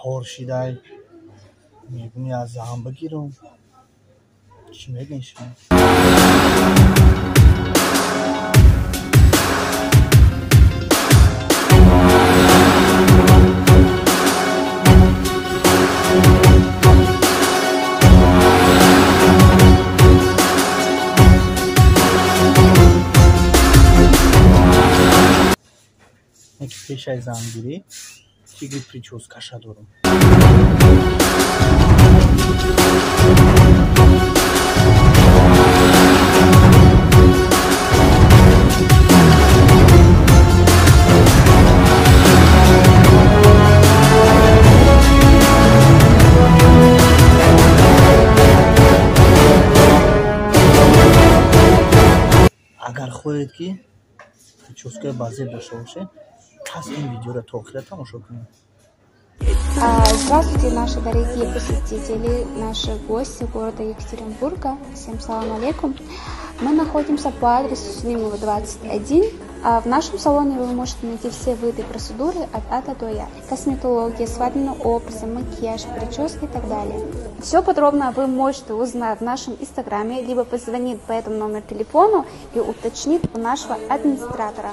خورشیدای میبینی از هم بگیرم چی میگین شما؟ یکی پیش از زنگیری تیگری پریچوز کشا دارم اگر خودت که прическа базе дошта боше, пас ин видеоро то охира тамошо кунед. Здравствуйте, наши дорогие посетители, наши гости города Екатеринбурга. Всем салам алейкум. Мы находимся по адресу Слимова 21. В нашем салоне вы можете найти все виды процедуры от А до Я. Косметология, свадебные образы, макияж, прически и так далее. Все подробно вы можете узнать в нашем инстаграме, либо позвонить по этому номеру телефону и уточнить у нашего администратора.